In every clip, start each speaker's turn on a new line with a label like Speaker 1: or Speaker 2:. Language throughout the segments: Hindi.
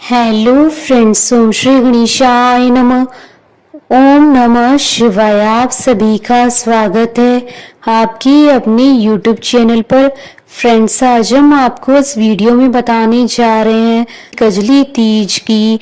Speaker 1: हेलो फ्रेंड्स, ओम श्री गणेशाय नमः। ओम नमः शिवाय। आप सभी का स्वागत है आपकी अपने यूट्यूब चैनल पर। फ्रेंड्स, आज हम आपको इस वीडियो में बताने जा रहे हैं कजली तीज की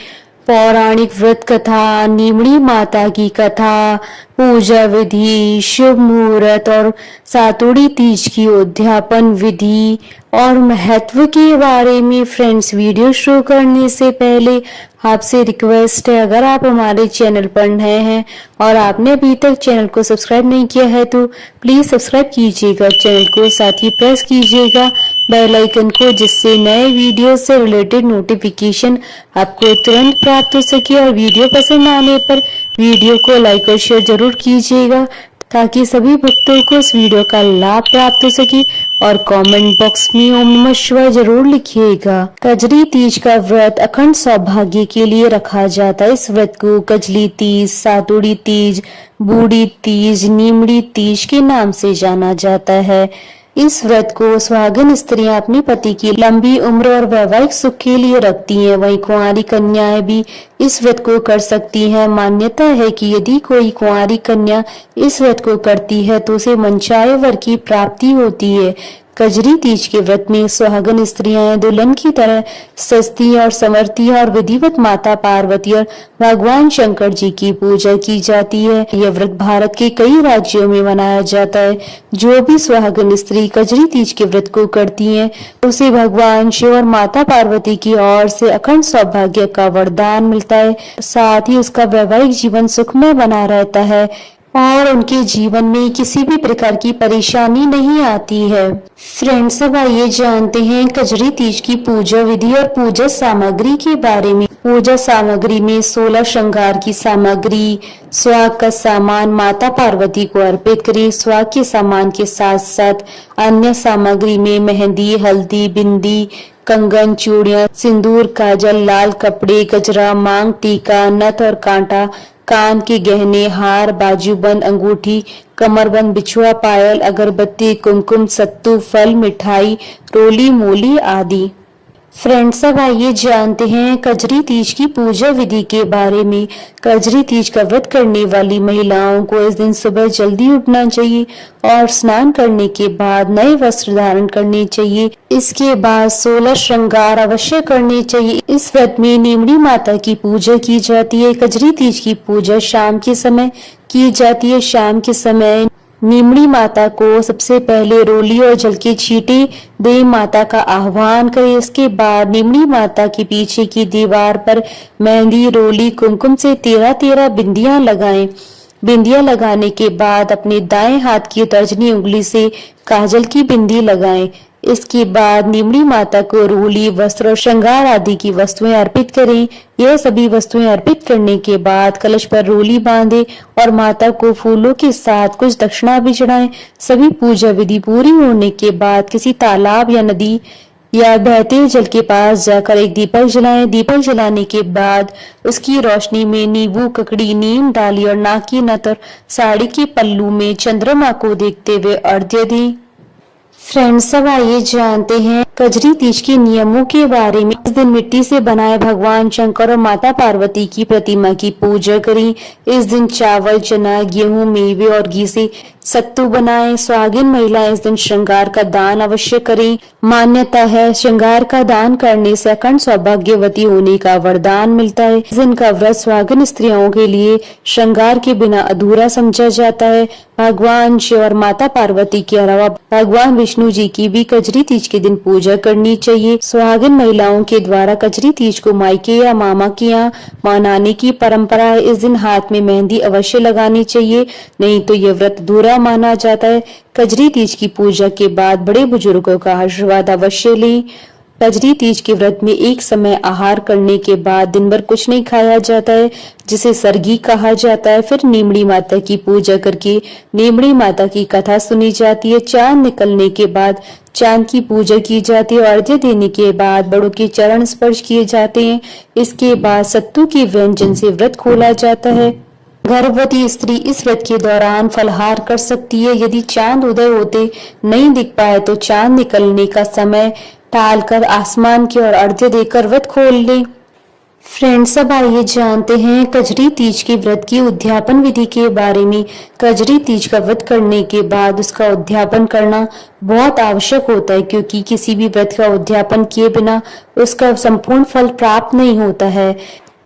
Speaker 1: पौराणिक व्रत कथा, नीमड़ी माता की कथा, पूजा विधि, शुभ मुहूर्त और सातुड़ी तीज की उद्यापन विधि और महत्व के बारे में। फ्रेंड्स, वीडियो शुरू करने से पहले आपसे रिक्वेस्ट है, अगर आप हमारे चैनल पर नए हैं और आपने अभी तक चैनल को सब्सक्राइब नहीं किया है तो प्लीज सब्सक्राइब कीजिएगा चैनल को, साथ ही प्रेस कीजिएगा बेल आइकन को, जिससे नए वीडियो से रिलेटेड नोटिफिकेशन आपको तुरंत प्राप्त हो सके। और वीडियो पसंद आने पर वीडियो को लाइक और शेयर जरूर कीजिएगा ताकि सभी भक्तों को इस वीडियो का लाभ प्राप्त हो सके। और कमेंट बॉक्स में ओम नमः शिवाय जरूर लिखिएगा। कजरी तीज का व्रत अखंड सौभाग्य के लिए रखा जाता है। इस व्रत को कजली तीज, सातुड़ी तीज, बूढ़ी तीज, नीमड़ी तीज के नाम से जाना जाता है। इस व्रत को सुहागिन स्त्रियां अपने पति की लंबी उम्र और वैवाहिक सुख के लिए रखती हैं। वहीं कुंवारी कन्याएं भी इस व्रत को कर सकती हैं। मान्यता है कि यदि कोई कुंवारी कन्या इस व्रत को करती है तो उसे मनचाहे वर की प्राप्ति होती है। कजरी तीज के व्रत में सुहागन स्त्रियां दुल्हन की तरह सजती और संवरती है और विधिवत माता पार्वती और भगवान शंकर जी की पूजा की जाती है। यह व्रत भारत के कई राज्यों में मनाया जाता है। जो भी सुहागन स्त्री कजरी तीज के व्रत को करती है उसे भगवान शिव और माता पार्वती की ओर से अखंड सौभाग्य का वरदान मिलता है। साथ ही उसका वैवाहिक जीवन सुखमय बना रहता है और उनके जीवन में किसी भी प्रकार की परेशानी नहीं आती है। फ्रेंड्स, अब आइए जानते हैं कजरी तीज की पूजा विधि और पूजा सामग्री के बारे में। पूजा सामग्री में 16 श्रृंगार की सामग्री, सुहाग का सामान माता पार्वती को अर्पित करें। सुहाग के सामान के साथ साथ अन्य सामग्री में मेहंदी, हल्दी, बिंदी, कंगन, चूड़ियां, सिंदूर, काजल, लाल कपड़े, गजरा, मांग टीका, नथ और कांटा, कान के गहने, हार, बाजूबंद, अंगूठी, कमरबंद, बिछुआ, पायल, अगरबत्ती, कुमकुम, सत्तू, फल, मिठाई, रोली, मूली आदि। फ्रेंड्स, अब आइए जानते हैं कजरी तीज की पूजा विधि के बारे में। कजरी तीज का व्रत करने वाली महिलाओं को इस दिन सुबह जल्दी उठना चाहिए और स्नान करने के बाद नए वस्त्र धारण करने चाहिए। इसके बाद 16 श्रृंगार अवश्य करने चाहिए। इस व्रत में नीमड़ी माता की पूजा की जाती है। कजरी तीज की पूजा शाम के समय की जाती है। शाम के समय नीमड़ी माता को सबसे पहले रोली और जल के छींटे दे माता का आह्वान करें। इसके बाद नीमड़ी माता के पीछे की दीवार पर मेहंदी, रोली, कुमकुम से 13 बिंदियां लगाएं। बिंदियां लगाने के बाद अपने दाएं हाथ की तर्जनी उंगली से काजल की बिंदी लगाएं। इसके बाद नीमड़ी माता को रोली, वस्त्र और श्रृंगार आदि की वस्तुएं अर्पित करें। यह सभी वस्तुएं अर्पित करने के बाद कलश पर रोली बांधे और माता को फूलों के साथ कुछ दक्षिणा भी चढ़ाएं। सभी पूजा विधि पूरी होने के बाद किसी तालाब या नदी या बहते जल के पास जाकर एक दीपक जलाएं। दीपक जलाने के बाद उसकी रोशनी में नींबू, ककड़ी, नीम डाली और नाक की नथ और साड़ी के पल्लू में चंद्रमा को देखते हुए अर्घ्य दें। फ्रेंड्स, अब आइए जानते हैं कजरी तीज के नियमों के बारे में। इस दिन मिट्टी से बनाए भगवान शंकर और माता पार्वती की प्रतिमा की पूजा करें। इस दिन चावल, चना, गेहूं, मेवे और घी से सत्तू बनाएं। सुहागिन महिला इस दिन श्रृंगार का दान अवश्य करें। मान्यता है श्रृंगार का दान करने से अखंड सौभाग्यवती होने का वरदान मिलता है। इस दिन का व्रत सुहागिन स्त्रियों के लिए श्रृंगार के बिना अधूरा समझा जाता है। भगवान शिव और माता पार्वती के अलावा भगवान विष्णु जी की भी कजरी तीज के दिन पूजा करनी चाहिए। सुहागिन महिलाओं के द्वारा कजरी तीज को मायके या मामा के यहाँ मनाने की परंपरा है। इस दिन हाथ में मेहंदी अवश्य लगानी चाहिए, नहीं तो यह व्रत अधूरा माना जाता है। कजरी तीज की पूजा के बाद बड़े बुजुर्गों का आशीर्वाद अवश्य लें। कजरी तीज के व्रत में एक समय आहार करने के बाद दिन भर कुछ नहीं खाया जाता है, जिसे सरगी कहा जाता है। फिर नीमड़ी माता की पूजा करके नीमड़ी माता की कथा सुनी जाती है। चांद निकलने के बाद चांद की पूजा की जाती है और अर्घ्य देने के बाद बड़ों के चरण स्पर्श किए जाते हैं। इसके बाद सत्तू के व्यंजन से व्रत खोला जाता है। गर्भवती स्त्री इस व्रत के दौरान फलाहार कर सकती है। यदि चांद उदय होते नहीं दिख पाए तो चांद निकलने का समय टालकर आसमान की ओर अर्घ्य देकर व्रत खोल ले। फ्रेंड्स, अब आइए जानते हैं कजरी तीज के व्रत की उद्यापन विधि के बारे में। कजरी तीज का व्रत करने के बाद उसका उद्यापन करना बहुत आवश्यक होता है, क्योंकि किसी भी व्रत का उद्यापन किए बिना उसका संपूर्ण फल प्राप्त नहीं होता है।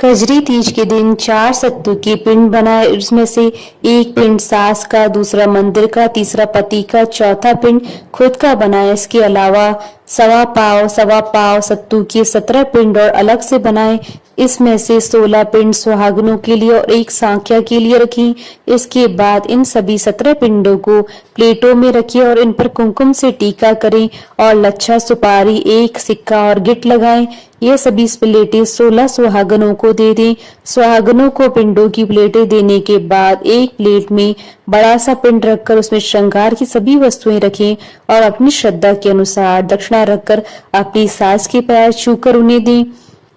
Speaker 1: कजरी तीज के दिन 4 सत्तू के पिंड बनाए, उसमें से एक पिंड सास का, दूसरा मंदिर का, तीसरा पति का, चौथा पिंड खुद का बनाए। इसके अलावा सवा पाव सत्तू के 17 पिंड और अलग से बनाए। इसमें से 16 पिंड सुहागनों के लिए और एक सांख्या के लिए रखी। इसके बाद इन सभी 17 पिंडों को प्लेटों में रखिए और इन पर कुमकुम से टीका करें और लच्छा, सुपारी, एक सिक्का और गिट लगाएं। ये सभी प्लेटें 16 सुहागनों को दे दें। सुहागनों को पिंडों की प्लेटें देने के बाद एक प्लेट में बड़ा सा पिंड रखकर उसमें श्रृंगार की सभी वस्तुएं रखें और अपनी श्रद्धा के अनुसार दक्षिणा रखकर अपनी सास के पैर छूकर उन्हें दें।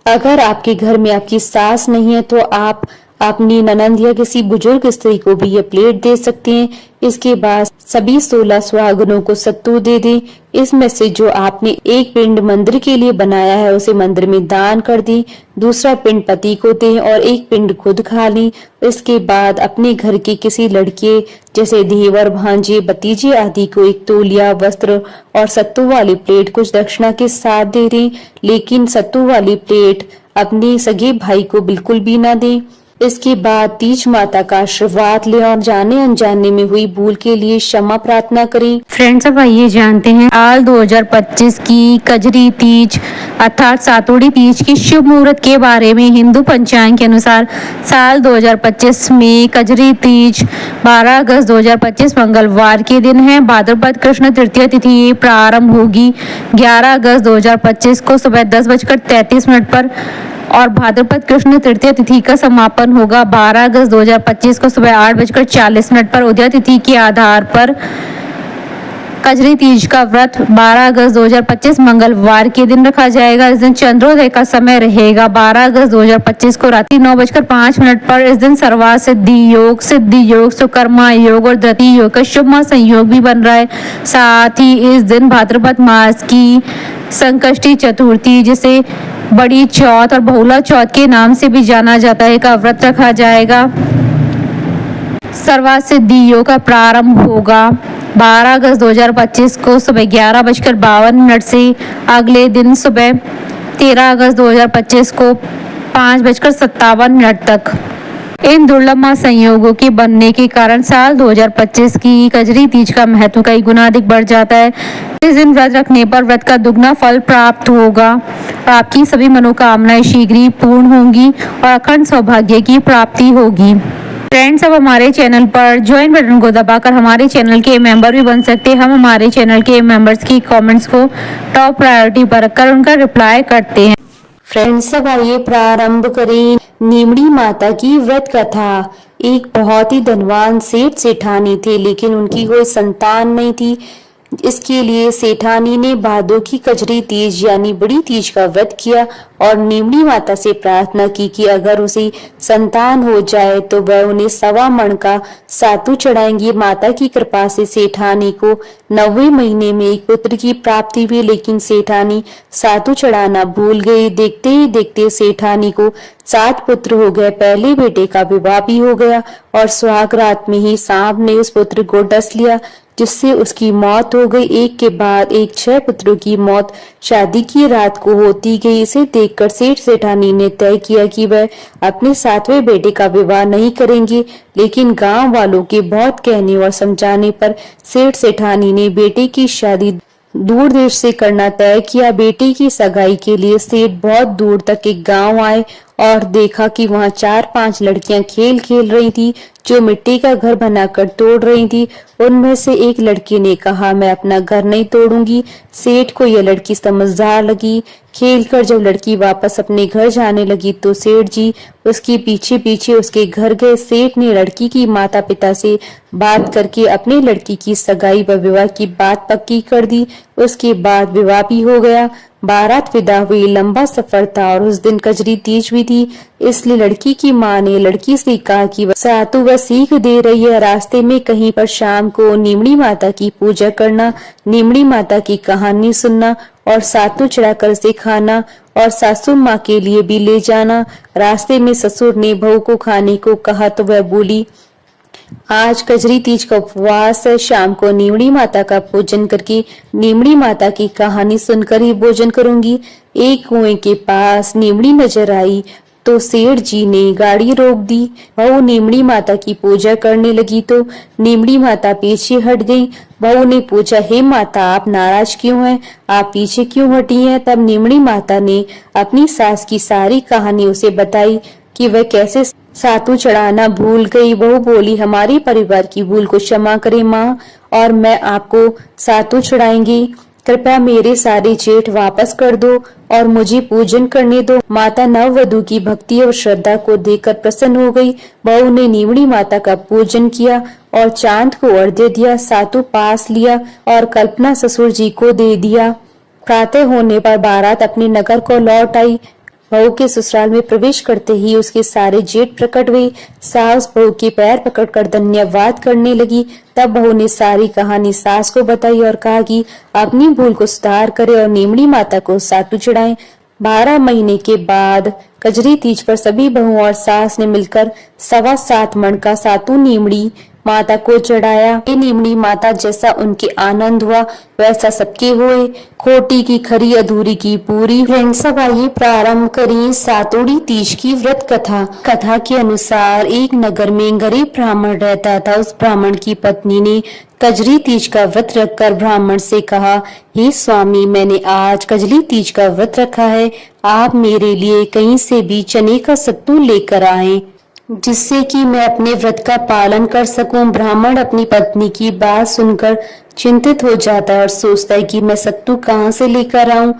Speaker 1: अगर आपके घर में आपकी सास नहीं है तो आप अपनी ननंद या किसी बुजुर्ग स्त्री को भी ये प्लेट दे सकते हैं। इसके बाद सभी 16 सुहागनों को सत्तू दे दें। इसमें से जो आपने एक पिंड मंदिर के लिए बनाया है उसे मंदिर में दान कर दें, दूसरा पिंड पति को दें और एक पिंड खुद खा लें। इसके बाद अपने घर के किसी लड़के जैसे देवर, भांजे, भतीजे आदि को एक तौलिया, वस्त्र और सत्तू वाली प्लेट कुछ दक्षिणा के साथ दे दें, लेकिन सत्तू वाली प्लेट अपने सगे भाई को बिल्कुल भी ना दें। इसके बाद तीज माता का आशीर्वाद ले और जाने अनजाने में हुई भूल के लिए क्षमा प्रार्थना करें।
Speaker 2: फ्रेंड्स, अब आइए जानते हैं साल 2025 की कजरी तीज अर्थात सातोड़ी तीज की शुभ मुहूर्त के बारे में। हिंदू पंचांग के अनुसार साल 2025 में कजरी तीज 12 अगस्त 2025 मंगलवार के दिन है। भाद्रपद कृष्ण तृतीय तिथि प्रारंभ होगी 11 अगस्त 2025 को सुबह 10:33 पर और भाद्रपद कृष्ण तृतीय तिथि का समापन होगा 12 अगस्त 2025 को सुबह 8:40 पर। उदय तिथि के आधार पर कजरी तीज का व्रत 12 अगस्त 2025 मंगलवार के दिन रखा जाएगा। इस दिन चंद्रोदय का समय रहेगा 12 अगस्त 2025 को रात्रि 9:05 पर। इस दिन सर्वा सिद्धि योग, सुकर्मा योग और धृति योग का शुभ संयोग भी बन रहा है। साथ ही इस दिन भाद्रपद मास की संकष्टी चतुर्थी, जिसे बड़ी चौथ और बहुला चौथ के नाम से भी जाना जाता है, का व्रत रखा जाएगा। सर्वा सिद्धि योग का प्रारंभ होगा 12 अगस्त 2025 को सुबह 11:52 से अगले दिन सुबह 13 अगस्त 2025 को 5:57 तक। इन दुर्लभ संयोगों के बनने के कारण साल 2025 की कजरी तीज का महत्व कई गुना अधिक बढ़ जाता है। इस दिन व्रत रखने पर व्रत का दुगना फल प्राप्त होगा और आपकी सभी मनोकामनाएं शीघ्र ही पूर्ण होंगी और अखंड सौभाग्य की प्राप्ति होगी। फ्रेंड्स, अब हमारे चैनल पर ज्वाइन बटन को दबाकर हमारे चैनल के मेंबर भी बन सकते हैं। हम हमारे चैनल के मेंबर्स की कमेंट्स को टॉप प्रायोरिटी पर रखकर उनका रिप्लाई करते हैं।
Speaker 1: फ्रेंड्स, अब आइए प्रारंभ करें नीमड़ी माता की व्रत कथा। एक बहुत ही धनवान सेठ सेठानी थे, लेकिन उनकी कोई संतान नहीं थी। इसके लिए सेठानी ने भादों की कजरी तीज यानी बड़ी तीज का व्रत किया और नीमड़ी माता से प्रार्थना की कि अगर उसे संतान हो जाए तो वह उन्हें 1.25 मण का सातू चढ़ाएंगी। माता की कृपा से सेठानी को 9वें महीने में एक पुत्र की प्राप्ति हुई, लेकिन सेठानी सातू चढ़ाना भूल गई। देखते ही देखते सेठानी को 7 पुत्र हो गए। पहले बेटे का विवाह भी हो गया और सुहाग रात में ही सांप ने उस पुत्र को डस लिया, जिससे उसकी मौत हो गई। एक के बाद एक 6 पुत्रों की मौत शादी की रात को होती गई। इसे देखकर सेठ सेठानी ने तय किया कि वह अपने 7वें बेटे का विवाह नहीं करेंगे, लेकिन गांव वालों के बहुत कहने और समझाने पर सेठ सेठानी ने बेटे की शादी दूर देश से करना तय किया। बेटे की सगाई के लिए सेठ बहुत दूर तक एक गांव आए और देखा कि वहां 4-5 लड़कियां खेल खेल रही थी, जो मिट्टी का घर बनाकर तोड़ रही थी। उनमें से एक लड़की ने कहा, मैं अपना घर नहीं तोड़ूंगी। सेठ को यह लड़की समझदार लगी। खेलकर जब लड़की वापस अपने घर जाने लगी तो सेठ जी उसके पीछे पीछे उसके घर गए। सेठ ने लड़की की माता पिता से बात करके अपनी लड़की की सगाई व विवाह की बात पक्की कर दी। उसके बाद विवाह भी हो गया। बारात विदा हुई। लंबा सफर था और उस दिन कजरी तीज भी थी, इसलिए लड़की की माँ ने लड़की से कहा कि सातु वह सीख दे रही है, रास्ते में कहीं पर शाम को नीमड़ी माता की पूजा करना, नीमड़ी माता की कहानी सुनना और सातु चढ़ाकर उसे खाना और सासू माँ के लिए भी ले जाना। रास्ते में ससुर ने बहू को खाने को कहा तो वह बोली, आज कजरी तीज का उपवास है, शाम को नीमड़ी माता का पूजन करके नीमड़ी माता की कहानी सुनकर ही भोजन करूंगी। एक कुएं के पास नीमड़ी नजर आई तो सेठ जी ने गाड़ी रोक दी। बहू नीमड़ी माता की पूजा करने लगी तो नीमड़ी माता पीछे हट गई। बहू ने पूछा, हे माता, आप नाराज क्यों हैं? आप पीछे क्यों हटी हैं? तब नीमड़ी माता ने अपनी सास की सारी कहानी उसे बताई कि वह कैसे सातु चढ़ाना भूल गई। बहू बोली, हमारी परिवार की भूल को क्षमा करे माँ, और मैं आपको सातु चढ़ाएंगी। कृपया मेरे सारे जेठ वापस कर दो और मुझे पूजन करने दो। माता नववधू की भक्ति और श्रद्धा को देखकर प्रसन्न हो गई। बहू ने नीमड़ी माता का पूजन किया और चांद को अर्घ्य दिया, सातु पास लिया और कल्पना ससुर जी को दे दिया। प्रातः होने पर बारात अपने नगर को लौट आई। बहू के ससुराल में प्रवेश करते ही उसके सारे जेठ प्रकट हुए। सास बहू के पैर पकड़कर धन्यवाद करने लगी। तब बहू ने सारी कहानी सास को बताई और कहा कि अपनी भूल को सुधार करे और नीमड़ी माता को सातु चढ़ाएं। 12 महीने के बाद कजरी तीज पर सभी बहू और सास ने मिलकर 7.25 मण का सातु नीमड़ी माता को चढ़ाया। ये नीमड़ी माता जैसा उनके आनंद हुआ वैसा सबके हुए। खोटी की खरी, अधूरी की पूरी। फ्रेंड्स, अब आइए प्रारंभ करें सातुड़ी तीज की व्रत कथा। कथा के अनुसार एक नगर में गरीब ब्राह्मण रहता था। उस ब्राह्मण की पत्नी ने कजरी तीज का व्रत रखकर ब्राह्मण से कहा, हे स्वामी, मैंने आज कजरी तीज का व्रत रखा है, आप मेरे लिए कहीं से भी चने का सत्तू लेकर आएं, जिससे कि मैं अपने व्रत का पालन कर सकूं। ब्राह्मण अपनी पत्नी की बात सुनकर चिंतित हो जाता है और सोचता है कि मैं सत्तू कहाँ से लेकर आऊं।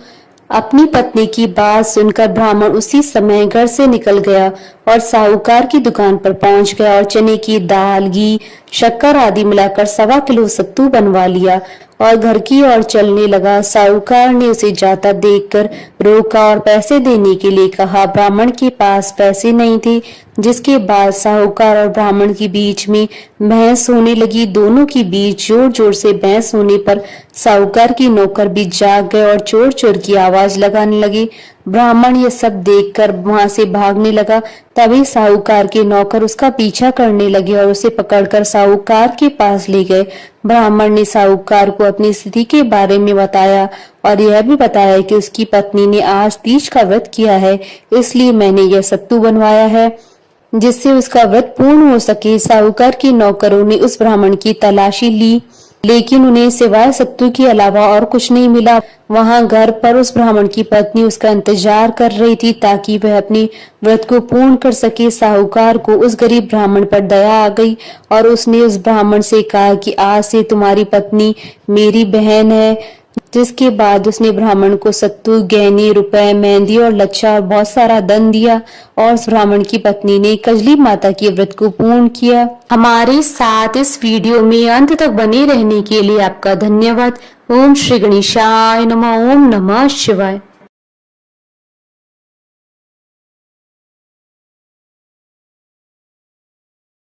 Speaker 1: अपनी पत्नी की बात सुनकर ब्राह्मण उसी समय घर से निकल गया और साहूकार की दुकान पर पहुंच गया और चने की दाल, घी, शक्कर आदि मिलाकर 1.25 किलो सत्तू बनवा लिया और घर की ओर चलने लगा। साहूकार ने उसे जाता देखकर रोका और पैसे देने के लिए कहा। ब्राह्मण के पास पैसे नहीं थे, जिसके बाद साहूकार और ब्राह्मण के बीच में बहस होने लगी। दोनों के बीच जोर जोर से बहस होने पर साहूकार की नौकर भी जाग गए और चोर चोर की आवाज लगाने लगे। ब्राह्मण ये सब देखकर वहां से भागने लगा। तभी साहूकार के नौकर उसका पीछा करने लगे और उसे पकड़कर साहूकार के पास ले गए। ब्राह्मण ने साहूकार को अपनी स्थिति के बारे में बताया और यह भी बताया कि उसकी पत्नी ने आज तीज का व्रत किया है, इसलिए मैंने यह सत्तू बनवाया है जिससे उसका व्रत पूर्ण हो सके। साहूकार के नौकरों ने उस ब्राह्मण की तलाशी ली, लेकिन उन्हें सिवाय सत्तू के अलावा और कुछ नहीं मिला। वहां घर पर उस ब्राह्मण की पत्नी उसका इंतजार कर रही थी ताकि वह अपने व्रत को पूर्ण कर सके। साहूकार को उस गरीब ब्राह्मण पर दया आ गई और उसने उस ब्राह्मण से कहा कि आज से तुम्हारी पत्नी मेरी बहन है। जिसके बाद उसने ब्राह्मण को सत्तू, गहने, रुपए, मेहंदी और लच्छा और बहुत सारा धन दिया और उस ब्राह्मण की पत्नी ने कजली माता के व्रत को पूर्ण किया। हमारे साथ इस वीडियो में अंत तक बने रहने के लिए आपका धन्यवाद। ओम श्री गणेशाय नमः। ओम नमः शिवाय।